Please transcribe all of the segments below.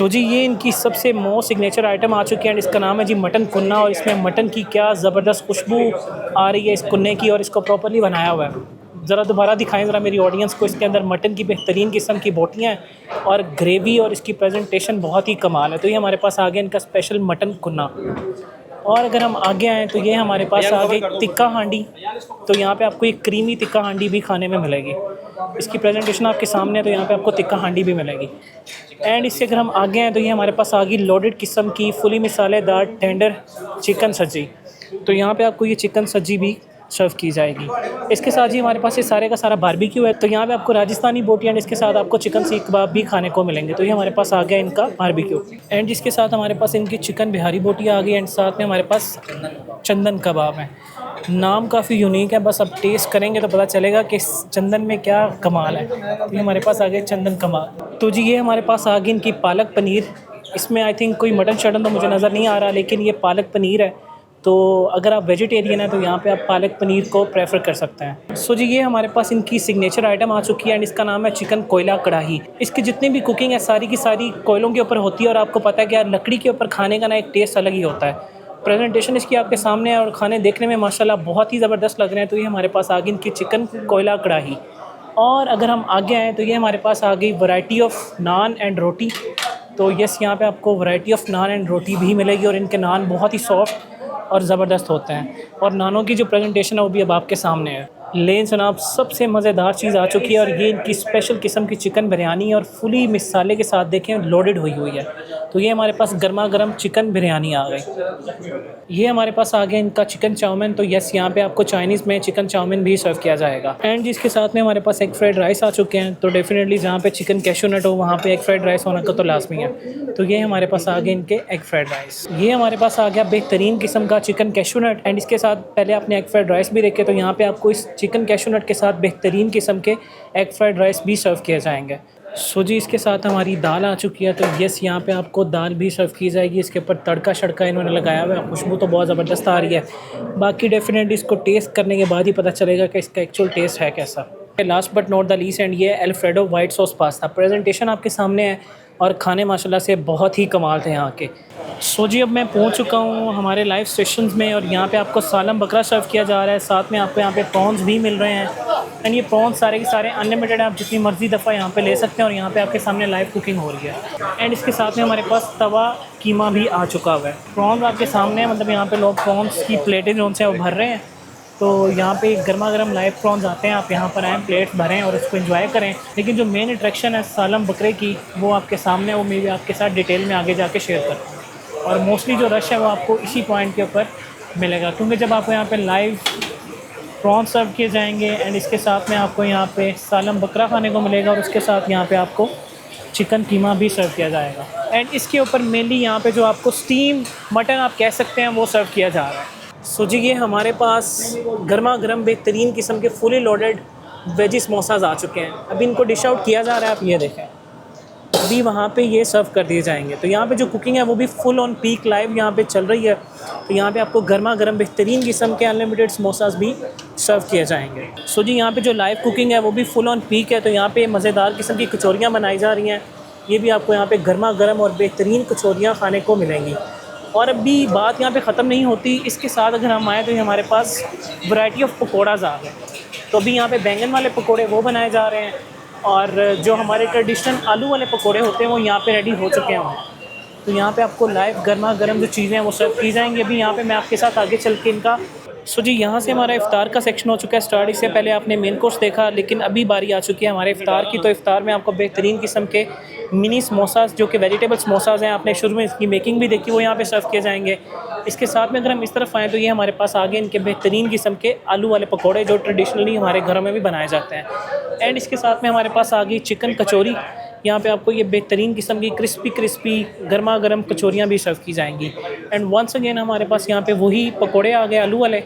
तो जी ये इनकी सबसे मोस्ट सिग्नेचर आइटम आ चुकी है एंड इसका नाम है जी मटन कुन्ना। और इसमें मटन की क्या ज़बरदस्त खुशबू आ रही है इस कुन्ने की, और इसको प्रॉपर्ली बनाया हुआ है। ज़रा दोबारा दिखाएं ज़रा मेरी ऑडियंस को। इसके अंदर मटन की बेहतरीन किस्म की बोटियाँ हैं और ग्रेवी, और इसकी प्रेजेंटेशन बहुत ही कमाल है। तो ये हमारे पास आ गया इनका स्पेशल मटन कुन्ना। और अगर हम आगे आएँ तो ये हमारे पास आ गई टिक्का हांडी। तो यहाँ पे आपको एक क्रीमी टिक्का हांडी भी खाने में मिलेगी। इसकी प्रेजेंटेशन आपके सामने है, तो यहाँ पे आपको टिक्का हांडी भी मिलेगी। एंड इससे अगर हम आगे आएँ तो ये हमारे पास आ गई लोडेड किस्म की फुली मसालेदार टेंडर चिकन सब्जी। तो यहाँ पे आपको ये चिकन सब्जी भी सर्व की जाएगी। इसके साथ ही हमारे पास ये सारे का सारा बारबेक्यू है। तो यहाँ पे आपको राजस्थानी बोटी एंड इसके साथ आपको चिकन सीख कबाब भी खाने को मिलेंगे। तो ये हमारे पास आ गया इनका बारबेक्यू एंड जिसके साथ हमारे पास इनकी चिकन बिहारी बोटी आ गई एंड साथ में हमारे पास चंदन कबाब है। नाम काफ़ी यूनिक है, बस अब टेस्ट करेंगे तो पता चलेगा कि चंदन में क्या कमाल है। तो ये हमारे पास आ गए चंदन कबाब। तो जी ये हमारे पास आ गई इनकी पालक पनीर। इसमें आई थिंक कोई मटन शटन तो मुझे नज़र नहीं आ रहा, लेकिन ये पालक पनीर है। तो अगर आप वेजिटेरियन हैं तो यहाँ पे आप पालक पनीर को प्रेफर कर सकते हैं। सो जी ये हमारे पास इनकी सिग्नेचर आइटम आ चुकी है एंड इसका नाम है चिकन कोयला कढ़ाई। इसकी जितनी भी कुकिंग है सारी की सारी कोयलों के ऊपर होती है, और आपको पता है कि यार लकड़ी के ऊपर खाने का ना एक टेस्ट अलग ही होता है। प्रेजेंटेशन इसकी आपके सामने है और खाने देखने में माशाल्लाह बहुत ही ज़बरदस्त लग रहे हैं। तो ये हमारे पास आ गई इनकी चिकन कोयला कढ़ाई। और अगर हम आगे आएँ तो ये हमारे पास आ गई वैरायटी ऑफ नान एंड रोटी। तो यस यहाँ पे आपको वैरायटी ऑफ नान एंड रोटी भी मिलेगी, और इनके नान बहुत ही सॉफ्ट और ज़बरदस्त होते हैं। और नानों की जो प्रेजेंटेशन है वो भी अब आपके सामने है। लेकिन जनाब सबसे मज़ेदार चीज़ आ चुकी है, और ये इनकी स्पेशल किस्म की चिकन बिरयानी और फुली मिसाले के साथ देखें लोडेड हुई हुई है। तो ये हमारे पास गर्मा गर्म चिकन बिरयानी आ गई। ये हमारे पास आ गया इनका चिकन चाउमीन। तो यस यहाँ पे आपको चाइनीज़ में चिकन चाउमीन भी सर्व किया जाएगा। एंड जिसके साथ में हमारे पास एग फ्राइड राइस आ चुके हैं। तो डेफिनेटली जहाँ पे चिकन कैशू नट हो वहाँ पे एग फ्राइड राइस होना का तो लाजमी है। तो ये हमारे पास आ गए इनके एग फ्राइड राइस। ये हमारे पास आ गया बेहतरीन किस्म का चिकन कैशू नट एंड इसके साथ पहले आपने एग फ्राइड राइस भी देखे। तो यहाँ पे आपको इस चिकन कैशू नट के साथ बेहतरीन किस्म के एग फ्राइड राइस भी सर्व किए जाएंगे। सो जी इसके साथ हमारी दाल आ चुकी है। तो यस यहाँ पे आपको दाल भी सर्व की जाएगी। इसके ऊपर तड़का शड़का इन्होंने लगाया हुआ है, खुशबू तो बहुत ज़बरदस्त आ रही है। बाकी डेफिनेटली इसको टेस्ट करने के बाद ही पता चलेगा कि इसका एक्चुअल टेस्ट है कैसा। Last but not the least and ये Alfredo white sauce pasta. Presentation आपके सामने है और खाने माशाल्लाह से बहुत ही कमाल थे यहाँ के। सो जी अब मैं पहुँच चुका हूँ हमारे लाइव स्टेशन में, और यहाँ पे आपको सालम बकरा सर्व किया जा रहा है। साथ में आपको यहाँ पे प्रॉन्स भी मिल रहे हैं एंड ये प्रॉन्स सारे के सारे अनलिमिटेड है, आप जितनी मर्ज़ी दफ़ा यहाँ पे ले सकते हैं। और यहाँ पे आपके सामने लाइव कुकिंग हो रही है एंड इसके साथ में हमारे पास तवा कीमा भी आ चुका हुआ है। प्रॉन्स आपके सामने है, मतलब यहाँ पे लोग प्रॉन्स की प्लेटें जो उनसे वो भर रहे हैं। तो यहाँ पे गर्मा गर्म लाइव प्रॉन्स आते हैं, आप यहाँ पर आएँ, प्लेट्स भरें और उसको एंजॉय करें। लेकिन जो मेन अट्रैक्शन है सालम बकरे की वो आपके सामने, वो मैं भी आपके साथ डिटेल में आगे जाके शेयर करूँ। और मोस्टली जो रश है वो आपको इसी पॉइंट के ऊपर मिलेगा, क्योंकि जब आपको यहाँ पे लाइव प्रॉन्स सर्व किए जाएंगे एंड इसके साथ में आपको यहाँ पे सालम बकरा खाने को मिलेगा, और उसके साथ यहाँ पे आपको चिकन कीमा भी सर्व किया जाएगा। एंड इसके ऊपर मेनली यहाँ पे जो आपको स्टीम मटन आप कह सकते हैं वो सर्व किया जा रहा है। सो जी ये हमारे पास गर्मा गर्म बेहतरीन किस्म के फुली लोडेड वेजी समोसाज आ चुके हैं। अभी इनको डिश आउट किया जा रहा है, आप ये देखें, अभी वहाँ पे ये सर्व कर दिए जाएंगे। तो यहाँ पे जो कुकिंग है वो भी फुल ऑन पीक लाइव यहाँ पे चल रही है। तो यहाँ पे आपको गर्मा गर्म बेहतरीन किस्म के अनलिमिटेड समोसाज भी सर्व किए जाएंगे। सो जी यहाँ पे जो लाइव कुकिंग है वो भी फुल ऑन पीक है। तो यहाँ पे मज़ेदार किस्म की कचौरियाँ बनाई जा रही हैं। ये भी आपको यहाँ पे गर्मा गर्म और बेहतरीन कचौरियाँ खाने को मिलेंगी। और अभी बात यहाँ पे ख़त्म नहीं होती, इसके साथ अगर हम आएँ तो हमारे पास वैरायटी ऑफ पकौड़ाज आ गए। तो अभी यहाँ पे बैंगन वाले पकोड़े वो बनाए जा रहे हैं, और जो हमारे ट्रेडिशनल आलू वाले पकोड़े होते हैं वो यहाँ पे रेडी हो चुके हैं। तो यहाँ पे आपको लाइव गर्मा गर्म जो चीज़ें हैं वो सर्व की जाएंगी। अभी यहाँ पे मैं आपके साथ आगे चल के इनका सो जी यहाँ से हमारा इफ़्तार का सेक्शन हो चुका है स्टार्ट। इससे पहले आपने मेन कोर्स देखा, लेकिन अभी बारी आ चुकी है हमारे इफ़्तार की। तो इफ़्तार में आपको बेहतरीन किस्म के मिनी समोसाज जो कि वेजिटेबल समोसाज हैं, आपने शुरू में इसकी मेकिंग भी देखी, वो यहाँ पे सर्व किए जाएंगे। इसके साथ में अगर हम इस तरफ आएँ तो ये हमारे पास आगे इनके बेहतरीन किस्म के आलू वाले पकौड़े जो ट्रेडिशनली हमारे घरों में भी बनाए जाते हैं। एंड इसके साथ में हमारे पास आ गई चिकन कचौरी। यहाँ पे आपको ये बेहतरीन किस्म की क्रिस्पी गर्मा गर्म कचौरियाँ भी सर्व की जाएंगी। एंड वंस अगेन हमारे पास यहाँ पे वही पकोड़े आ गए आलू वाले।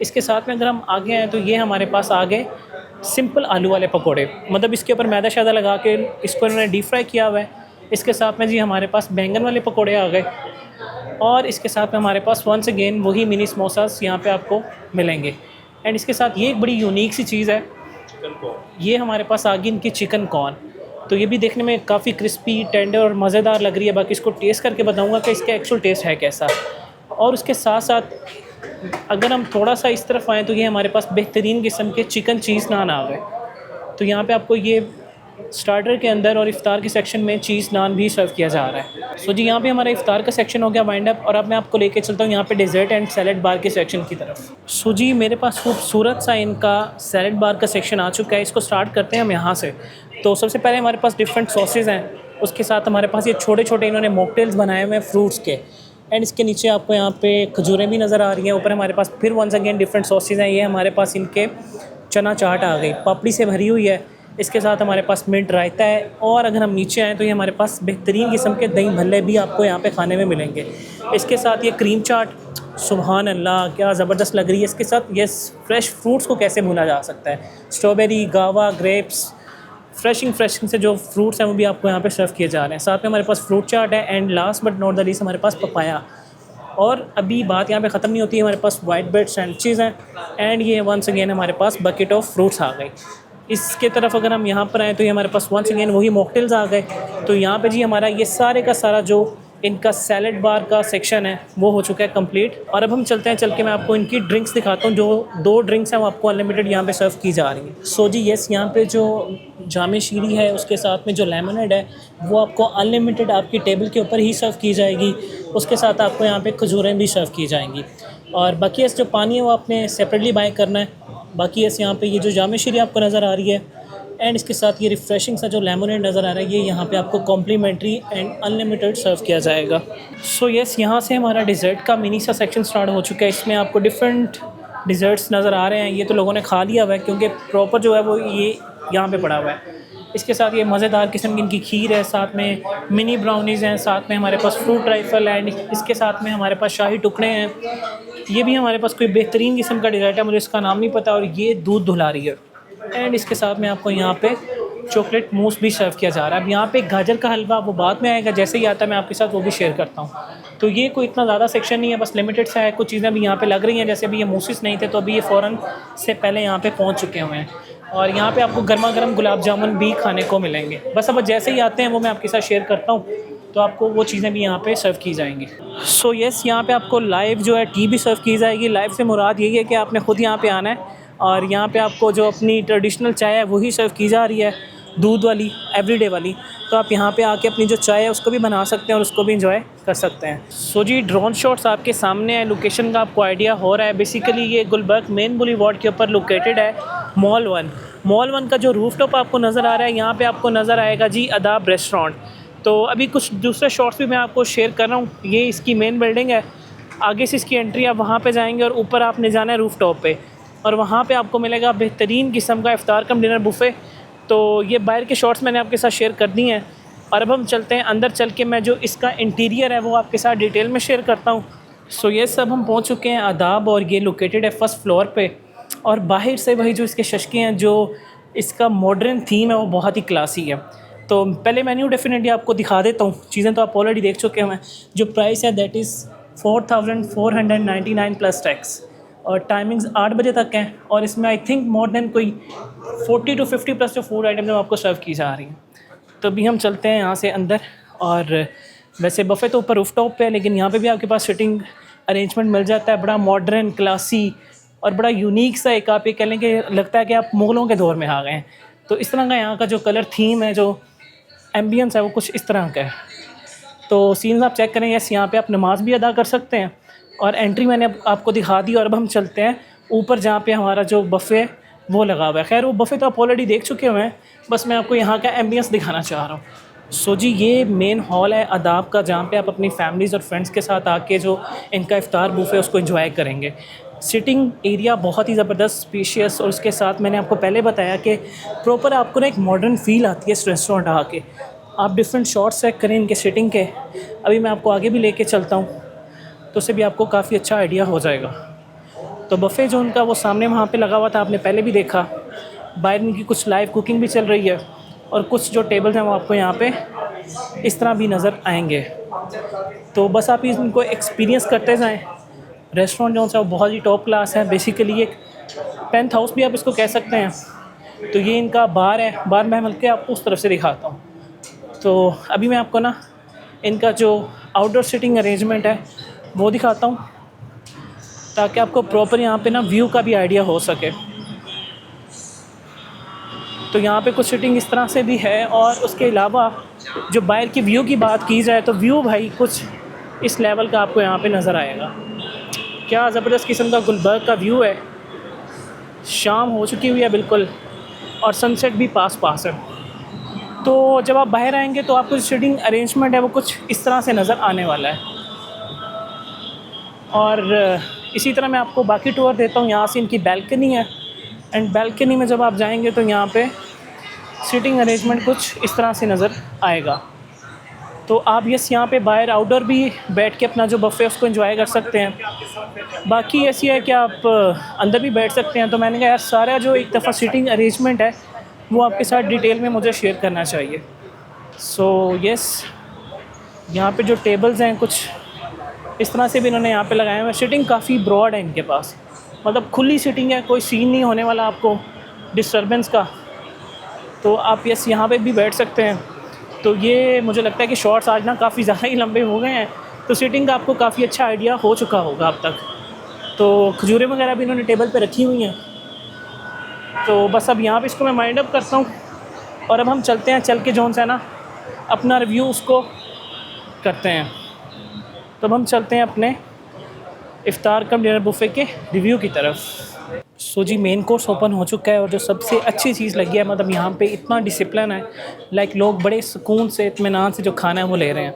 इसके साथ में अगर हम आगे आएँ तो ये हमारे पास आ गए सिंपल आलू वाले पकोड़े, मतलब इसके ऊपर मैदा शैदा लगा के इसको इन्होंने डीप फ्राई किया हुआ है। इसके साथ में जी हमारे पास बैंगन वाले पकोड़े आ गए, और इसके साथ में हमारे पास वंस अगेन वही मिनी समोसास यहाँ पे आपको मिलेंगे। एंड इसके साथ ये एक बड़ी यूनिक सी चीज़ है, ये हमारे पास आ गई इनकी चिकन कॉर्न। तो ये भी देखने में काफ़ी क्रिस्पी, टेंडर और मज़ेदार लग रही है। बाकी इसको टेस्ट करके बताऊँगा कि इसका एक्चुअल टेस्ट है कैसा। और उसके साथ साथ अगर हम थोड़ा सा इस तरफ आएँ तो ये हमारे पास बेहतरीन किस्म के चिकन चीज़ नान आ गए। तो यहाँ पे आपको ये स्टार्टर के अंदर और इफ़्तार के सेक्शन में चीज़ नान भी सर्व किया जा रहा है। सो जी, यहाँ पे हमारा इफ़्तार का सेक्शन हो गया वाइंड अप और अब मैं आपको लेके चलता हूँ यहाँ पे डेज़र्ट एंड सैलेड बार के सेक्शन की तरफ। सो जी, मेरे पास खूबसूरत सा इनका सैलेड बार का सेक्शन आ चुका है। इसको स्टार्ट करते हैं हम यहाँ से। तो सबसे पहले हमारे पास डिफरेंट सॉसेज़ हैं, उसके साथ हमारे पास ये छोटे-छोटे इन्होंने मॉकटेल्स बनाए हुए हैं फ्रूट्स के। एंड इसके नीचे आपको यहाँ पे खजूरें भी नज़र आ रही हैं। ऊपर हमारे पास फिर वंस अगेन डिफरेंट सॉसेज़ हैं। ये हमारे पास इनके चना चाट आ गई, पापड़ी से भरी हुई है। इसके साथ हमारे पास मिंट रायता है। और अगर हम नीचे आएँ तो ये हमारे पास बेहतरीन किस्म के दही भल्ले भी आपको यहाँ पे खाने में मिलेंगे। इसके साथ ये क्रीम चाट, सुभान अल्लाह क्या ज़बरदस्त लग रही है। इसके साथ ये फ्रेश फ्रूट्स को कैसे भूला जा सकता है। स्ट्रॉबेरी, गावा, ग्रेप्स, फ्रेश से जो फ्रूट्स हैं वो भी आपको यहाँ पे सर्व किए जा रहे हैं। साथ में हमारे पास फ्रूट चाट है and last but not the least हमारे पास पपाया। और अभी बात यहाँ पे ख़त्म नहीं होती है, हमारे पास वाइट ब्रेड सैंडविचेज़ हैं एंड ये वंस अगेन हमारे पास बकेट ऑफ फ्रूट्स आ गई। इसके तरफ अगर हम यहाँ पर आएँ तो ये हमारे पास वंस अगेन वही मॉकटेल्स आ गए। तो यहाँ पे जी हमारा ये सारे का सारा जो इनका सैलेड बार का सेक्शन है वो हो चुका है कंप्लीट। और अब हम चलते हैं, चल के मैं आपको इनकी ड्रिंक्स दिखाता हूँ। जो 2 ड्रिंक्स हैं वो आपको अनलिमिटेड यहाँ पे सर्व की जा रही हैं। सो जी यस, यहाँ पे जो जामे शीरी है उसके साथ में जो लेमनेड है वो आपको अनलिमिटेड आपकी टेबल के ऊपर ही सर्व की जाएगी। उसके साथ आपको यहाँ पे खजूरें भी सर्व की जाएंगी। और बाकी जो पानी है वो आपने सेपरेटली बाय करना है। बाकी यहाँ पे ये जो जामे शीरी आपको नज़र आ रही है एंड इसके साथ ये रिफ़्रेशिंग सा जो लेमनेड नज़र आ रहा है ये यहाँ पे आपको कॉम्प्लीमेंट्री एंड अनलिमिटेड सर्व किया जाएगा। सो यस, यहाँ से हमारा डिज़र्ट का मिनी सा सेक्शन स्टार्ट हो चुका है। इसमें आपको डिफरेंट डिज़र्ट्स नज़र आ रहे हैं। ये तो लोगों ने खा लिया हुआ है क्योंकि प्रॉपर जो है वो ये यहाँ पे पड़ा हुआ है। इसके साथ ये मज़ेदार किस्म की इनकी खीर है, साथ में मिनी ब्राउनीज़ हैं, साथ में हमारे पास फ्रूट राइफल एंड इसके साथ में हमारे पास शाही टुकड़े हैं। ये भी हमारे पास कोई बेहतरीन किस्म का डिज़र्ट है, मुझे इसका नाम नहीं पता। और ये दूध धुलारी है एंड इसके साथ में आपको यहाँ पे चॉकलेट मूस भी सर्व किया जा रहा है। अब यहाँ पे गाजर का हलवा वो बाद में आएगा, जैसे ही आता है मैं आपके साथ वो भी शेयर करता हूँ। तो ये कोई इतना ज़्यादा सेक्शन नहीं है, बस लिमिटेड सा है। कुछ चीज़ें अभी यहाँ पे लग रही हैं, जैसे अभी ये मूसेस नहीं थे तो अभी ये फ़ौरन से पहले यहाँ पे पहुँच चुके हुए हैं। और यहाँ पे आपको गर्मा गर्म गुलाब जामुन भी खाने को मिलेंगे। बस अब जैसे ही आते हैं वो मैं आपके साथ शेयर करता हूँ, तो आपको वो चीज़ें भी यहाँ पे सर्व की जाएंगी। सो यस, यहाँ पे आपको लाइव जो है टी भी सर्व की जाएगी। लाइव से मुराद यही है कि आपने ख़ुद यहाँ पे आना है और यहाँ पे आपको जो अपनी ट्रेडिशनल चाय है वही सर्व की जा रही है, दूध वाली, एवरीडे वाली। तो आप यहाँ पे आके अपनी जो चाय है उसको भी बना सकते हैं और उसको भी इंजॉय कर सकते हैं। सो जी, ड्रोन शॉट्स आपके सामने है। लोकेशन का आपको आइडिया हो रहा है। बेसिकली ये गुलबर्ग मेन बुलीवार्ड के ऊपर लोकेटेड है। मॉल 1 का जो रूफटॉप आपको नज़र आ रहा है, यहाँ पे आपको नज़र आएगा जी आदाब रेस्टोरेंट। तो अभी कुछ दूसरे शॉट्स भी मैं आपको शेयर कर रहा हूँ। ये इसकी मेन बिल्डिंग है, आगे से इसकी एंट्री, आप वहाँ पे जाएंगे और ऊपर आपने जाना है रूफटॉप पे और वहाँ पे आपको मिलेगा बेहतरीन किस्म का इफ्तार कम डिनर बुफ़े। तो ये बाहर के शॉट्स मैंने आपके साथ शेयर कर दी हैं। और अब हम चलते हैं अंदर, चल के मैं जो इसका इंटीरियर है वो आपके साथ डिटेल में शेयर करता हूँ। सो ये सब हम पहुँच चुके हैं आदाब और ये लोकेटेड है फर्स्ट फ्लोर पे। और बाहर से वही जो इसके शशके हैं, जो इसका मॉडर्न थीम है वो बहुत ही क्लासी है। तो पहले मेन्यू डेफिनेटली आपको दिखा देता हूँ, चीज़ें तो आप ऑलरेडी देख चुके हैं। जो प्राइस है दैट इज़ 4499 प्लस टैक्स और टाइमिंग्स 8 बजे तक हैं। और इसमें आई थिंक मोर देन कोई 40 to 50 प्लस जो फूड आइटम आपको सर्व की जा रही हैं। तो अभी हम चलते हैं यहाँ से अंदर। और वैसे बफ़े तो ऊपर रूफटॉप पे है, लेकिन यहाँ पे भी आपके पास सिटिंग अरेंजमेंट मिल जाता है। बड़ा मॉडर्न, क्लासी और बड़ा यूनिक सा, एक आप ये कह लें कि लगता है कि आप मुग़लों के दौर में आ गए हैं। तो इस तरह का यहाँ का जो कलर थीम है, जो एम्बियंस है वो कुछ इस तरह का है। तो सीन्स आप चेक करें। यस, यहाँ पे आप नमाज़ भी अदा कर सकते हैं। और एंट्री मैंने आपको दिखा दी। और अब हम चलते हैं ऊपर जहाँ पे हमारा जो बफ़े वो लगा हुआ है। खैर वो बफ़े तो आप ऑलरेडी देख चुके हुए हैं, बस मैं आपको यहाँ का एम्बियंस दिखाना चाह रहा हूँ। सो जी, ये मेन हॉल है आदाब का, जहाँ पे आप अपनी फैमिलीज़ और फ्रेंड्स के साथ आके जो इनका इफ्तार बुफ़े उसको एंजॉय करेंगे। सिटिंग एरिया बहुत ही ज़बरदस्त, स्पेशियस। और उसके साथ मैंने आपको पहले बताया कि प्रॉपर आपको ना एक मॉडर्न फ़ील आती है इस रेस्टोरेंट आके। आप डिफरेंट शॉट्स चेक करें इनके सिटिंग के। अभी मैं आपको आगे भी लेके चलता हूँ तो उससे भी आपको काफ़ी अच्छा आइडिया हो जाएगा। तो बफ़े जो उनका वो सामने वहाँ पे लगा हुआ था, आपने पहले भी देखा। बाहर इनकी कुछ लाइव कुकिंग भी चल रही है और कुछ जो टेबल्स हैं वो आपको यहाँ पे इस तरह भी नज़र आएंगे। तो बस आप इनको एक्सपीरियंस करते जाएं। रेस्टोरेंट जो है वो बहुत ही टॉप क्लास है। बेसिकली एक पेंथ हाउस भी आप इसको कह सकते हैं। तो ये इनका बार है, बार मैं मिल के आपको उस तरफ से दिखाता हूँ। तो अभी मैं आपको ना इनका जो आउटडोर सिटिंग अरेंजमेंट है वो दिखाता हूँ, ताकि आपको प्रॉपर यहाँ पे ना व्यू का भी आइडिया हो सके। तो यहाँ पे कुछ सिटिंग इस तरह से भी है, और उसके अलावा जो बाहर की व्यू की बात की जाए तो व्यू भाई कुछ इस लेवल का आपको यहाँ पे नज़र आएगा। क्या ज़बरदस्त किस्म का गुलबर्ग का व्यू है। शाम हो चुकी हुई है बिल्कुल, और सनसेट भी पास पास है। तो जब आप बाहर आएंगे तो आपको जो सिटिंग अरेंजमेंट है वो कुछ इस तरह से नज़र आने वाला है। और इसी तरह मैं आपको बाकी टूर देता हूँ। यहाँ से इनकी बैल्कनी है, एंड बैल्कनी में जब आप जाएंगे तो यहाँ पे सिटिंग अरेंजमेंट कुछ इस तरह से नज़र आएगा। तो आप यहाँ पे बाहर आउटडोर भी बैठ के अपना जो बफ़े उसको एंजॉय कर सकते हैं। बाकी ऐसी है कि आप अंदर भी बैठ सकते हैं। तो मैंने कहा यार सारा जो एक दफ़ा सिटिंग अरेंजमेंट है वो आपके साथ डिटेल में मुझे शेयर करना चाहिए। सो यस, यहाँ पे जो टेबल्स हैं कुछ इस तरह से भी इन्होंने यहाँ पे लगाए हुए हैं। सिटिंग काफ़ी ब्रॉड है इनके पास, मतलब खुली सिटिंग है, कोई सीन नहीं होने वाला आपको डिस्टर्बेंस का। तो आप यस यहाँ पे भी बैठ सकते हैं। तो ये मुझे लगता है कि शॉर्ट्स आज ना काफ़ी ज़्यादा ही लंबे हो गए हैं, तो सिटिंग का आपको काफ़ी अच्छा आइडिया हो चुका होगा अब तक। तो खजूरें वगैरह भी इन्होंने टेबल पे रखी हुई हैं। तो बस अब यहाँ पे इसको मैं माइंड अप करता हूँ, और अब हम चलते हैं, चल के जोन से ना अपना रिव्यू उसको करते हैं। तो अब हम चलते हैं अपने इफ्तार कम डिनर बुफ़े के रिव्यू की तरफ। सो जी, मेन कोर्स ओपन हो चुका है, और जो सबसे अच्छी चीज़ लगी है, मतलब यहाँ पे इतना डिसिप्लिन है, लाइक लोग बड़े सुकून से इत्मीनान से जो खाना है वो ले रहे हैं।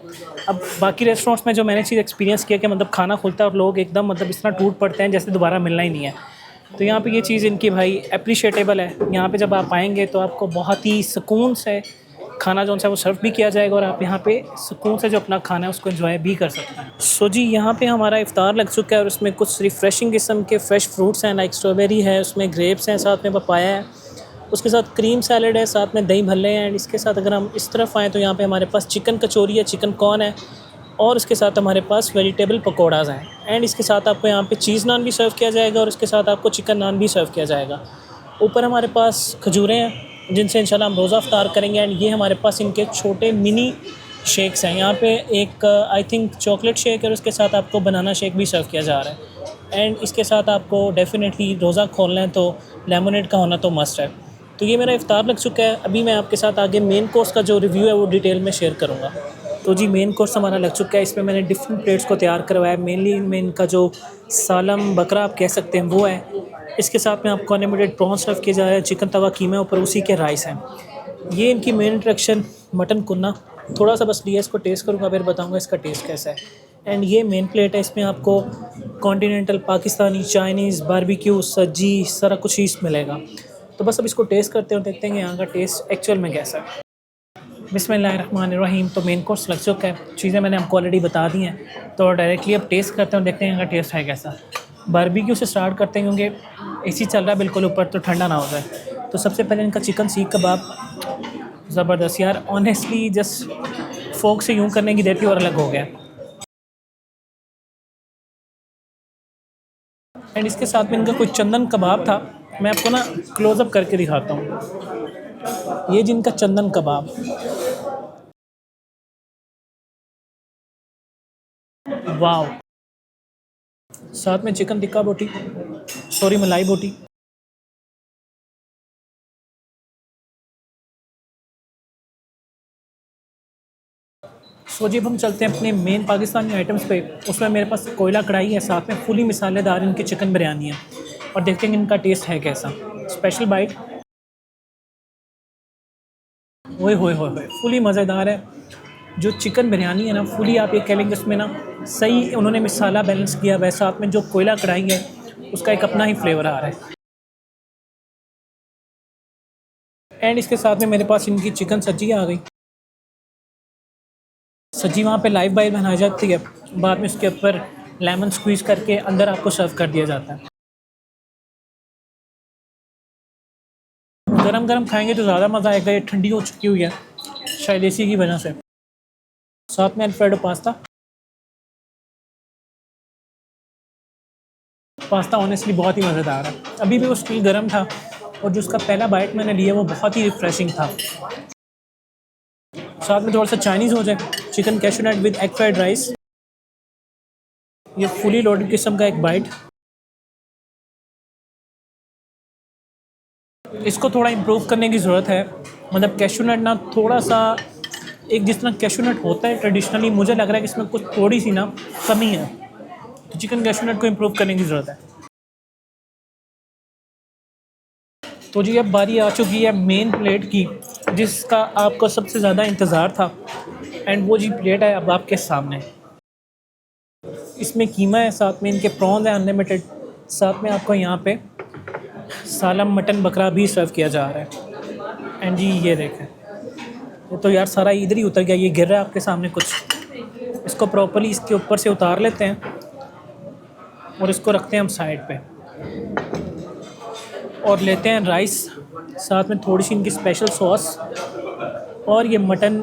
अब बाकी रेस्टोरेंट्स में जो मैंने चीज़ एक्सपीरियंस किया कि मतलब खाना खुलता है और लोग एकदम मतलब इस तरह टूट पड़ते हैं जैसे दोबारा मिलना ही नहीं है। तो यहाँ पे ये चीज़ इनकी भाई अप्रिशिएटेबल है। यहाँ पे जब आप आएँगे तो आपको बहुत ही सुकून से खाना जो है वो सर्व भी किया जाएगा, और आप यहाँ पे सुकून से जो अपना खाना है उसको एंजॉय भी कर सकते हैं। सो जी, यहाँ पे हमारा इफ्तार लग चुका है, और उसमें कुछ रिफ़्रेशिंग किस्म के फ़्रेश फ्रूट्स हैं, लाइक स्ट्रॉबेरी है, उसमें ग्रेप्स हैं, साथ में पपाया है, उसके साथ क्रीम सैलड है, साथ में दही भल्ले हैं। एंड इसके साथ अगर हम इस तरफ आएँ तो यहाँ पे हमारे पास चिकन कचौरी है, चिकन कॉर्न है, और उसके साथ हमारे पास वेजिटेबल पकौड़ाज़ हैं। एंड इसके साथ आपको यहाँ पे चीज़ नान भी सर्व किया जाएगा, और इसके साथ आपको चिकन नान भी सर्व किया जाएगा। ऊपर हमारे पास खजूरें हैं जिनसे इंशाल्लाह हम रोज़ा इफ्तार करेंगे। एंड ये हमारे पास इनके छोटे मिनी शेक्स हैं। यहाँ पे एक आई थिंक चॉकलेट शेक है, और उसके साथ आपको बनाना शेक भी सर्व किया जा रहा है। एंड इसके साथ आपको डेफ़िनेटली रोज़ा खोलना है तो लेमनेड का होना तो मस्ट है। तो ये मेरा इफ्तार लग चुका है। अभी मैं आपके साथ आगे मेन कोर्स का जो रिव्यू है वो डिटेल में शेयर करूँगा। तो जी, मेन कोर्स हमारा लग चुका है। इसमें मैंने डिफरेंट प्लेट्स को तैयार करवाया। मेनली इनमें इनका जो सालम बकरा आप कह सकते हैं वो है। इसके साथ में आपको अनलिमिटेड प्रॉन सर्व किया जा रहा है, चिकन तवा कीमा, ऊपर उसी के राइस हैं। ये इनकी मेन अट्रैक्शन मटन कुन्ना। थोड़ा सा बस लिया, इसको टेस्ट करूँगा, फिर बताऊँगा इसका टेस्ट कैसा है। एंड ये मेन प्लेट है, इसमें आपको कॉन्टिनेंटल, पाकिस्तानी, चाइनीज़, बारबेक्यू, सज्जी सारा कुछ ही मिलेगा। तो बस अब इसको टेस्ट करते हैं और देखते हैं कि यहाँ का टेस्ट एक्चुअल में कैसा है। बिस्मिल्लाहिर्रहमानिर्रहीम। तो मेन कोर्स लग चुका है, चीज़ें मैंने आपको ऑलरेडी बता दी हैं। तो डायरेक्टली अब टेस्ट करते हैं और देखते हैं यहाँ का टेस्ट है कैसा। बारबेक्यू से स्टार्ट करते हैं क्योंकि एसी चल रहा है बिल्कुल ऊपर, तो ठंडा ना हो जाए। तो सबसे पहले इनका चिकन सीख कबाब ज़बरदस्त यार, ऑनेस्टली जस्ट फोक से यूँ करने की देती और अलग हो गया। एंड इसके साथ में इनका कोई चंदन कबाब था, मैं आपको ना क्लोज़अप करके दिखाता हूँ। ये जिनका चंदन कबाब, वाह। साथ में चिकन टिक्का बोटी, सॉरी मलाई बोटी। सो जब हम चलते हैं अपने मेन पाकिस्तानी आइटम्स पे, उसमें मेरे पास कोयला कढ़ाई है, साथ में फुली मसालेदार इनकी चिकन बिरयानी है, और देखते हैं इनका टेस्ट है कैसा। स्पेशल बाइट, ओए होए होए होए, फुली मज़ेदार है। जो चिकन बिरयानी है ना, फुली आप ये कह लेंगे उसमें ना सही उन्होंने मसाला बैलेंस किया हुआ है, साथ में जो कोयला कढ़ाई है उसका एक अपना ही फ्लेवर आ रहा है। एंड इसके साथ में मेरे पास इनकी चिकन सज्जी आ गई। सब्जी वहाँ पे लाइव बाई बनाई जाती है, बाद में उसके ऊपर लेमन स्क्वीज़ करके अंदर आपको सर्व कर दिया जाता है। गरम गरम खाएंगे तो ज़्यादा मज़ा आएगा, ये ठंडी हो चुकी हुई है शायद इसी की वजह से। साथ में अल्फ्रेडो पास्ता, पास्ता ऑनेस्टली बहुत ही मज़ेदार है। अभी भी वो स्टिल गर्म था, और जो उसका पहला बाइट मैंने लिया वो बहुत ही रिफ़्रेशिंग था। साथ में थोड़ा सा चाइनीज़ हो जाए, chicken cashew nut with egg fried rice. ये फुली लोडेड किस्म का एक बाइट। इसको थोड़ा इम्प्रूव करने की ज़रूरत है, मतलब कैशू नट ना थोड़ा सा, एक जिस तरह कैशू नट होता है ट्रेडिशनली, मुझे लग रहा है कि इसमें कुछ थोड़ी सी ना कमी है, तो चिकन कैशू नट को इम्प्रूव करने की ज़रूरत है। तो जी अब बारी आ चुकी है मेन प्लेट की, जिसका आपको सबसे ज़्यादा इंतज़ार था, एंड वो जी प्लेट है अब आपके सामने। इसमें कीमा है, साथ में इनके प्रॉन्स हैं अनलिमिटेड, साथ में आपको यहाँ पे सालम मटन बकरा भी सर्व किया जा रहा है। एंड जी ये देखें, ये तो यार सारा इधर ही उतर गया, ये गिर रहा है आपके सामने कुछ। इसको प्रॉपर्ली इसके ऊपर से उतार लेते हैं और इसको रखते हैं हम साइड पे, और लेते हैं राइस, साथ में थोड़ी सी इनकी स्पेशल सॉस, और ये मटन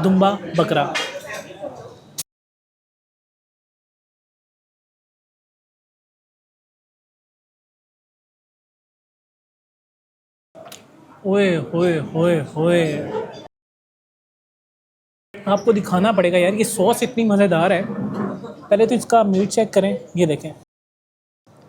दुम्बा बकरा। ओए होए होए होए, आपको दिखाना पड़ेगा यार, ये सॉस इतनी मज़ेदार है। पहले तो इसका मीट चेक करें, ये देखें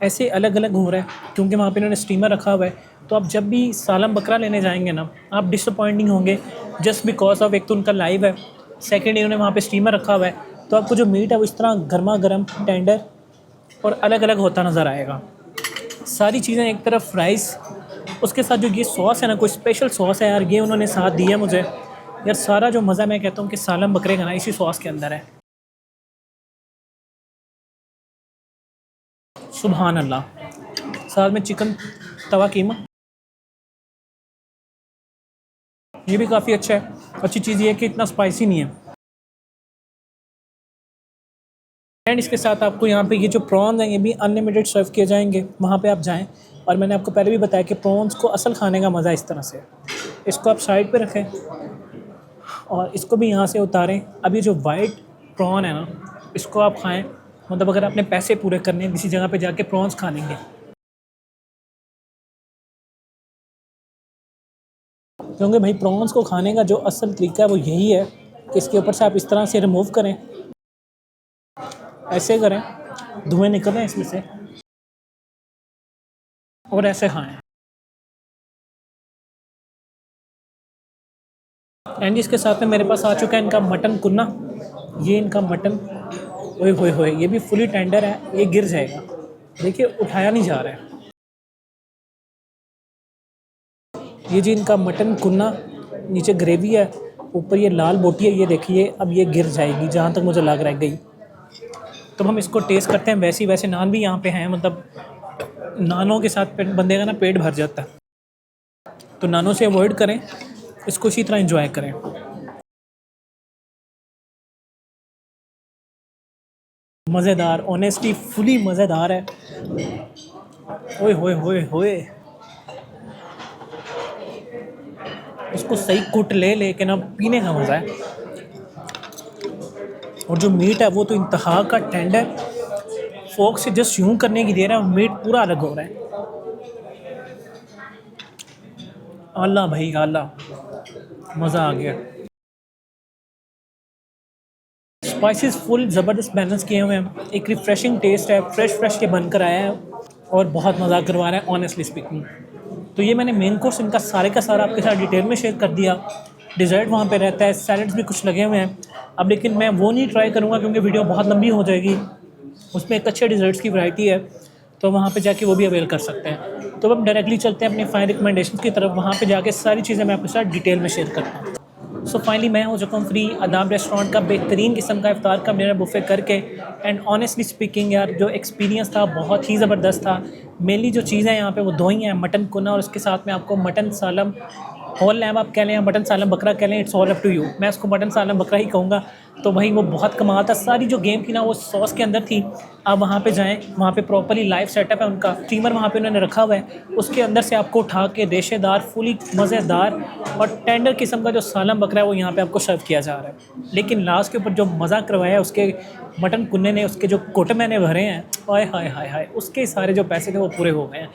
ऐसे अलग अलग हो रहा है क्योंकि वहाँ पे इन्होंने स्टीमर रखा हुआ है। तो आप जब भी सालम बकरा लेने जाएंगे ना, आप डिसअपॉइंटिंग होंगे, जस्ट बिकॉज ऑफ एक तो उनका लाइव है, सेकेंड इन्होंने वहाँ पे स्टीमर रखा हुआ है, तो आपको जो मीट है वो इस तरह गर्मा गर्म टेंडर और अलग अलग होता नज़र आएगा। सारी चीज़ें एक तरफ राइस, उसके साथ जो ये सॉस है ना, कोई स्पेशल सॉस है यार, ये उन्होंने साथ दिया मुझे यार। सारा जो मज़ा मैं कहता हूँ कि सालम बकरे का ना इसी सॉस के अंदर है। सुभान अल्लाह। साथ में चिकन तवा कीमा, ये भी काफ़ी अच्छा है। अच्छी चीज़ ये है कि इतना स्पाइसी नहीं है। एंड इसके साथ आपको यहाँ पे ये जो प्रॉन्स हैं ये भी अनलिमिटेड सर्व किए जाएंगे, वहाँ पे आप जाएं। और मैंने आपको पहले भी बताया कि प्रॉन्स को असल खाने का मज़ा इस तरह से, इसको आप साइड पे रखें और इसको भी यहाँ से उतारें। अब ये जो वाइट प्रॉन है ना, इसको आप खाएं, मतलब अगर आपने पैसे पूरे करने हैं किसी जगह पे जाके प्रॉन्स खा लेंगे, क्योंकि भाई प्रॉन्स को खाने का जो असल तरीका है वो यही है कि इसके ऊपर से आप इस तरह से रिमूव करें, ऐसे करें, धुएँ निकल रहे हैं इसमें से, और ऐसे खाएं। एंड इसके साथ में मेरे पास आ चुका है इनका मटन कुन्ना। ये इनका मटन, ओए होए होए, ये भी फुली टेंडर है, ये गिर जाएगा, देखिए उठाया नहीं जा रहा है। ये जी इनका मटन कुन्ना, नीचे ग्रेवी है, ऊपर ये लाल बोटी है, ये देखिए अब ये गिर जाएगी जहाँ तक मुझे लग रहा है गई। तो हम इसको टेस्ट करते हैं। वैसे नान भी यहाँ पे हैं, मतलब नानों के साथ बंदे का ना पेट भर जाता है, तो नानों से अवॉइड करें, इसको इसी तरह एंजॉय करें। मज़ेदार, ऑनेस्टली फुली मज़ेदार है। ओए होए होए होए, इसको सही कुट लेकिन अब पीने का मज़ा है। और जो मीट है वो तो इंतहा का टेंडर, फोक से जस्ट यूं करने की देर है और मीट पूरा अलग हो रहा है। आला भाई आला, मज़ा आ गया। स्पाइसेस फुल ज़बरदस्त बैलेंस किए हुए हैं, एक रिफ़्रेशिंग टेस्ट है, फ्रेश ये बनकर आया है और बहुत मज़ा करवा रहा है ऑनेस्टली स्पीकिंग। तो ये मैंने मेन कोर्स इनका सारे का सारा आपके साथ डिटेल में शेयर कर दिया। डिज़र्ट वहाँ पे रहता है, सैलड्स भी कुछ लगे हुए हैं। अब लेकिन मैं वो नहीं ट्राई करूँगा क्योंकि वीडियो बहुत लंबी हो जाएगी। उसमें एक अच्छे डिज़र्ट्स की वैरायटी है, तो वहाँ पे जाके वो भी अवेल कर सकते हैं। तो अब डायरेक्टली चलते हैं अपनी फाइनल रिकमेंडेशन की तरफ, वहाँ पे जाके सारी चीज़ें मैं आपके साथ डिटेल में शेयर करता हूँ। सो फाइनली मैं हो चुका हूँ फ्री अदाब रेस्टोरेंट का बेहतरीन किस्म का इफ्तार का मेरा बुफे करके। एंड ऑनेस्टली स्पीकिंग यार, जो एक्सपीरियंस था बहुत ही ज़बरदस्त था। मेनली जो चीज़ें यहाँ पे वो दो ही हैं, मटन कुना और उसके साथ में आपको मटन सालम होल लैम आप कह लें या मटन सालम बकरा कह लें, it's all up to you. मैं उसको मटन सालम बकरा ही कहूँगा। तो भाई वो बहुत कमाल था। सारी जो गेम थी ना वो सॉस के अंदर थी। आप वहाँ पे जाएँ, वहाँ पे प्रॉपर्ली लाइव सेटअप है उनका, स्टीमर वहाँ पे उन्होंने रखा हुआ है, उसके अंदर से आपको उठा के रेशेदार फुली मज़ेदार और टेंडर किस्म का जो सालम बकरा है वो यहाँ पे आपको सर्व किया जा रहा है। लेकिन लास्ट के ऊपर जो मज़ा करवाया है उसके मटन कुन्ने ने, उसके जो कोटे मैंने भरे हैं, हाय हाय हाय हाय, उसके सारे जो पैसे थे वो पूरे हो गए हैं।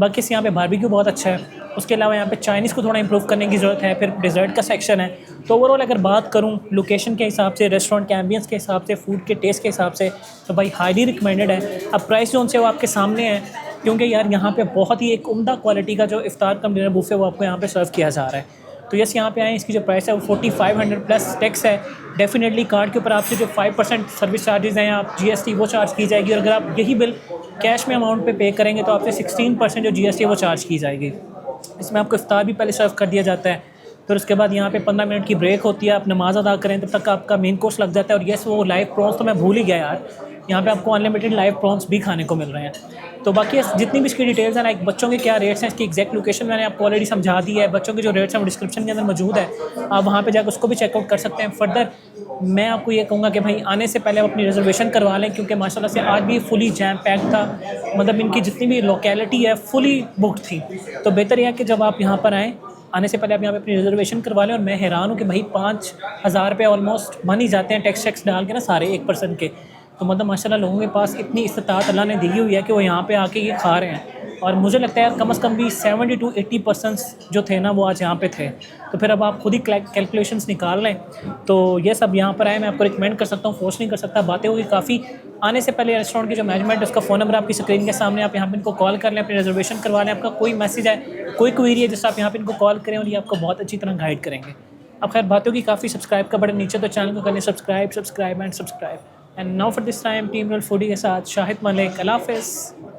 बाकी यहाँ पे बारबेक्यू बहुत अच्छा है। उसके अलावा यहाँ पे चाइनीज़ को थोड़ा इंप्रूव करने की ज़रूरत है। फिर डिज़र्ट का सेक्शन है। तो ओवरऑल अगर बात करूँ लोकेशन के हिसाब से, रेस्टोरेंट के एम्बियंस के हिसाब से, फूड के टेस्ट के हिसाब से, तो भाई हाईली रिकमेंडेड है। अब प्राइस जोन से वो आपके सामने है, क्योंकि यार यहाँ पे बहुत ही एक उम्दा क्वालिटी का जो इफ्तार कम डिनर बुफे वो आपको यहाँ पे सर्व किया जा रहा है। तो यस, यहाँ पे आए, इसकी जो प्राइस है वो 4500 प्लस टैक्स है। डेफिनेटली कार्ड के ऊपर आपसे जो 5% सर्विस चार्जेस हैं, आप जीएसटी वो चार्ज की जाएगी, और अगर आप यही बिल कैश में अमाउंट पे करेंगे तो आपसे 16% जो जीएसटी वो चार्ज की जाएगी। इसमें आपको इफ्तार भी पहले सर्व कर दिया जाता है। फिर उसके बाद यहाँ पे 15 मिनट की ब्रेक होती है, आप नमाज़ अदा करें तब तक आपका मेन कोर्स लग जाता है। और येस, वो लाइव प्रॉन्स तो मैं भूल ही गया यार, यहाँ पे आपको अनलिमिटेड लाइव प्रॉन्स भी खाने को मिल रहे हैं। तो बाकी जितनी भी इसकी डिटेल्स हैं, लाइक बच्चों के क्या रेट्स हैं, इसकी एग्जैक्ट लोकेशन मैंने आपको ऑलरेडी समझा दी है। बच्चों के जो रेट्स हैं वो डिस्क्रिप्शन के अंदर मौजूद है, आप वहाँ पे जाकर उसको भी चेकआउट कर सकते हैं। फर्दर मैं आपको ये कहूँगा कि भाई आने से पहले आप अपनी रिजर्वेशन करवा लें, क्योंकि माशाल्लाह से आज भी फुली जैम पैक था। मतलब इनकी जितनी भी लोकेलिटी है फुली बुकड थी। तो बेहतर यह है कि जब आप यहाँ पर आएँ, आने से पहले आप यहाँ पे अपनी रिजर्वेशन करवा लें। और मैं हैरान हूँ कि भाई 5000 रुपये ऑलमोस्ट बन ही जाते हैं टैक्स डाल के ना सारे, एक पर्सन के। तो मतलब माशाल्लाह लोगों के पास इतनी इस्तात अल्लाह ने दी हुई है कि वो यहाँ पे आके ये खा रहे हैं। और मुझे लगता है यार कम से कम भी 70 to 80% जो थे ना वो आज यहाँ पे थे। तो फिर अब आप खुद ही कैलकुलेशंस निकाल लें। तो ये सब यहाँ पर आए, मैं आपको रिकमेंड कर सकता हूँ, फोर्स नहीं कर सकता। बातें होगी काफ़ी। आने से पहले रेस्टोरेंट की जो मैनेजमेंट है उसका फ़ोन नंबर आपकी स्क्रीन के सामने, आप यहाँ पे इनको कॉल कर लें, अपनी रिजर्वेशन करवा लें। आपका कोई मैसेज है, कोई क्वेरी है, जिससे आप यहाँ पे इनको कॉल करें और ये आपको बहुत अच्छी तरह गाइड करेंगे। अब खैर बातों की काफ़ी, सब्सक्राइब का बटन नीचे, तो चैनल को कर लें subscribe and subscribe. And now for this time team roll foodie के साथ शाहिद मलिक, अल्लाह हाफ़िज़।